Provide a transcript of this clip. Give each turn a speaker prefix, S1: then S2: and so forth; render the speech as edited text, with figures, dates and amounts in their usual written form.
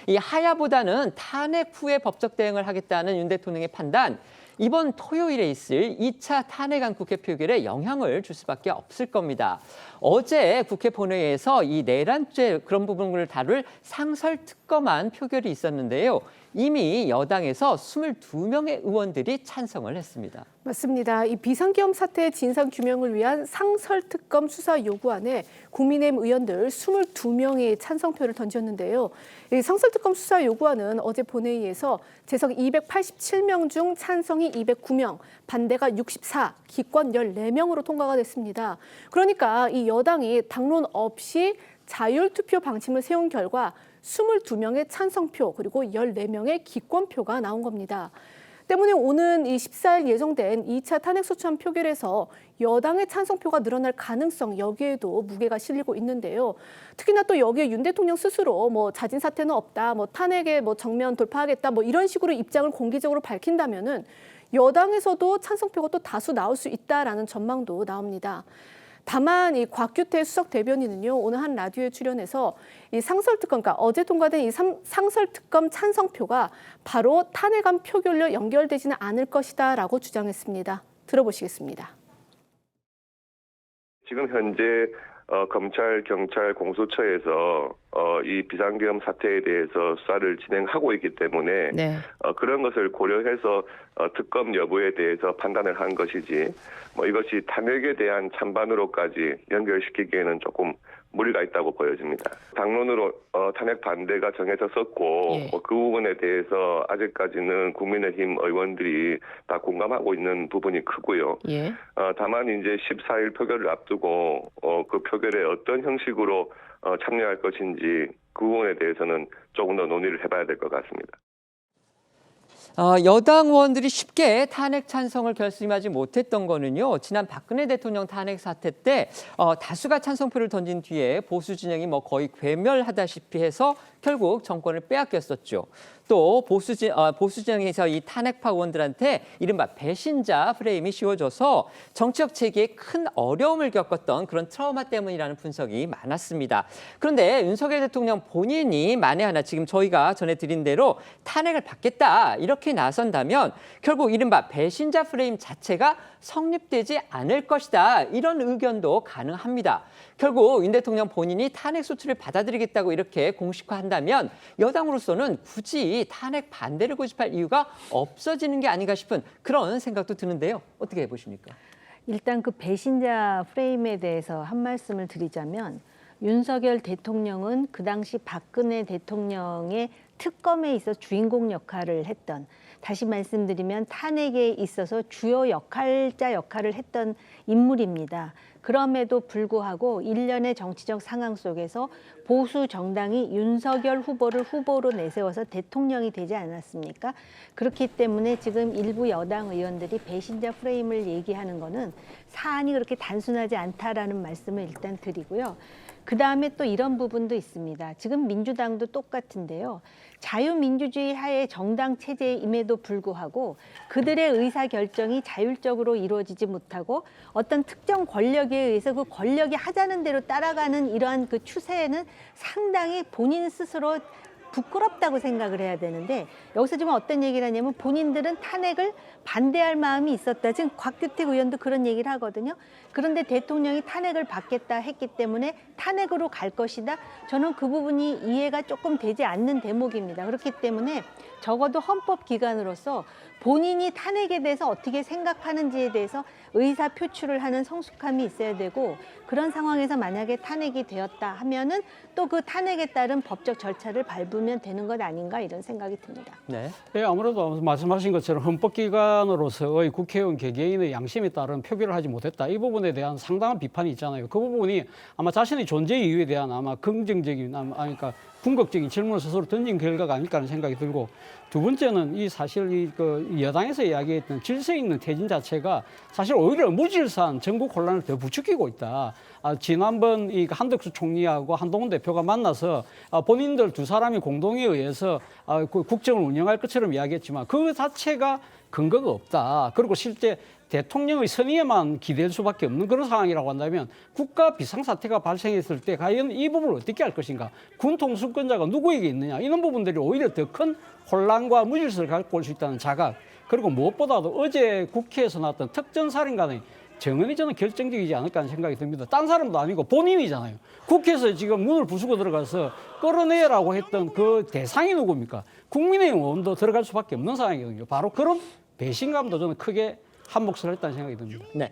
S1: 이 하야보다는 탄핵 후에 법적 대응을 하겠다는 윤 대통령의 판단, 이번 토요일에 있을 2차 탄핵안 국회 표결에 영향을 줄 수밖에 없을 겁니다. 어제 국회 본회의에서 이 내란죄 그런 부분을 다룰 상설특검안 표결이 있었는데요. 이미 여당에서 22명의 의원들이 찬성을 했습니다.
S2: 맞습니다. 이 비상계엄 사태 진상 규명을 위한 상설특검 수사 요구안에 국민의힘 의원들 22명이 찬성표를 던졌는데요. 이 상설특검 수사 요구안은 어제 본회의에서 재석 287명 중 찬성이 209명, 반대가 64, 기권 14명으로 통과가 됐습니다. 그러니까 이 여당이 당론 없이 자율투표 방침을 세운 결과 22명의 찬성표 그리고 14명의 기권표가 나온 겁니다. 때문에 오는 이 14일 예정된 2차 탄핵소추안 표결에서 여당의 찬성표가 늘어날 가능성, 여기에도 무게가 실리고 있는데요. 특히나 또 여기에 윤 대통령 스스로 자진 사퇴는 없다, 탄핵에 정면 돌파하겠다, 이런 식으로 입장을 공개적으로 밝힌다면은 여당에서도 찬성표가 또 다수 나올 수 있다라는 전망도 나옵니다. 다만 이 곽규태 수석 대변인은요, 오늘 한 라디오에 출연해서 이 상설특검, 그러니까 어제 통과된 이 상설특검 찬성표가 바로 탄핵안 표결로 연결되지는 않을 것이다라고 주장했습니다. 들어보시겠습니다.
S3: 지금 현재 검찰, 경찰, 공수처에서 이 비상계엄 사태에 대해서 수사를 진행하고 있기 때문에 그런 것을 고려해서 특검 여부에 대해서 판단을 한 것이지 이것이 탄핵에 대한 찬반으로까지 연결시키기에는 조금 무리가 있다고 보여집니다. 당론으로 탄핵 반대가 정해졌었고 그 부분에 대해서 아직까지는 국민의힘 의원들이 다 공감하고 있는 부분이 크고요. 다만 이제 14일 표결을 앞두고 그 표결에 어떤 형식으로 참여할 것인지 그 부분에 대해서는 조금 더 논의를 해봐야 될 것 같습니다.
S1: 여당 의원들이 쉽게 탄핵 찬성을 결심하지 못했던 거는요. 지난 박근혜 대통령 탄핵 사태 때 다수가 찬성표를 던진 뒤에 보수 진영이 거의 괴멸하다시피 해서 결국 정권을 빼앗겼었죠. 또 보수 진영에서 이 탄핵파 의원들한테 이른바 배신자 프레임이 씌워져서 정치적 체계에 큰 어려움을 겪었던 그런 트라우마 때문이라는 분석이 많았습니다. 그런데 윤석열 대통령 본인이 만에 하나 지금 저희가 전해드린 대로 탄핵을 받겠다 이렇게 나선다면 결국 이른바 배신자 프레임 자체가 성립되지 않을 것이다. 이런 의견도 가능합니다. 결국 윤 대통령 본인이 탄핵 소추를 받아들이겠다고 이렇게 공식화한다면 여당으로서는 굳이 탄핵 반대를 고집할 이유가 없어지는 게 아닌가 싶은 그런 생각도 드는데요. 어떻게 보십니까?
S4: 일단 그 배신자 프레임에 대해서 한 말씀을 드리자면 윤석열 대통령은 그 당시 박근혜 대통령의 특검에 있어 주인공 역할을 했던, 다시 말씀드리면 탄핵에 있어서 주요 역할자 역할을 했던 인물입니다. 그럼에도 불구하고 일련의 정치적 상황 속에서 보수 정당이 윤석열 후보를 후보로 내세워서 대통령이 되지 않았습니까? 그렇기 때문에 지금 일부 여당 의원들이 배신자 프레임을 얘기하는 거는 사안이 그렇게 단순하지 않다라는 말씀을 일단 드리고요. 그다음에 또 이런 부분도 있습니다. 지금 민주당도 똑같은데요. 자유민주주의 하에 정당 체제임에도 불구하고 그들의 의사결정이 자율적으로 이루어지지 못하고 어떤 특정 권력에 의해서 그 권력이 하자는 대로 따라가는 이러한 그 추세에는 상당히 본인 스스로 부끄럽다고 생각을 해야 되는데, 여기서 지금 어떤 얘기를 하냐면 본인들은 탄핵을 반대할 마음이 있었다. 지금 곽규택 의원도 그런 얘기를 하거든요. 그런데 대통령이 탄핵을 받겠다 했기 때문에 탄핵으로 갈 것이다. 저는 그 부분이 이해가 조금 되지 않는 대목입니다. 그렇기 때문에 적어도 헌법기관으로서 본인이 탄핵에 대해서 어떻게 생각하는지에 대해서 의사 표출을 하는 성숙함이 있어야 되고, 그런 상황에서 만약에 탄핵이 되었다 하면은 또 그 탄핵에 따른 법적 절차를 밟으면 되는 것 아닌가, 이런 생각이 듭니다.
S1: 네.
S5: 네, 아무래도 말씀하신 것처럼 헌법기관으로서의 국회의원 개개인의 양심에 따른 표결을 하지 못했다. 이 부분에 대한 상당한 비판이 있잖아요. 그 부분이 아마 자신의 존재 이유에 대한 아마 긍정적인, 그러니까 궁극적인 질문을 스스로 던진 결과가 아닐까 하는 생각이 들고, 두 번째는 이 사실 그 여당에서 이야기했던 질서 있는 퇴진 자체가 사실 오히려 무질서한 전국 혼란을 더 부추기고 있다. 지난번 이 한덕수 총리하고 한동훈 대표가 만나서 본인들 두 사람이 공동에 의해서 국정을 운영할 것처럼 이야기했지만 그 자체가 근거가 없다. 그리고 실제 대통령의 선의에만 기댈 수밖에 없는 그런 상황이라고 한다면 국가 비상사태가 발생했을 때 과연 이 부분을 어떻게 할 것인가. 군 통수권자가 누구에게 있느냐. 이런 부분들이 오히려 더 큰 혼란과 무질서를 갖고 올 수 있다는 자각. 그리고 무엇보다도 어제 국회에서 나왔던 특전사령관의 정언이 저는 결정적이지 않을까 하는 생각이 듭니다. 딴 사람도 아니고 본인이잖아요. 국회에서 지금 문을 부수고 들어가서 끌어내라고 했던 그 대상이 누굽니까? 국민의힘 의원도 들어갈 수밖에 없는 상황이거든요. 바로 그런 배신감도 저는 크게 한몫을 했다는 생각이 듭니다.
S1: 네.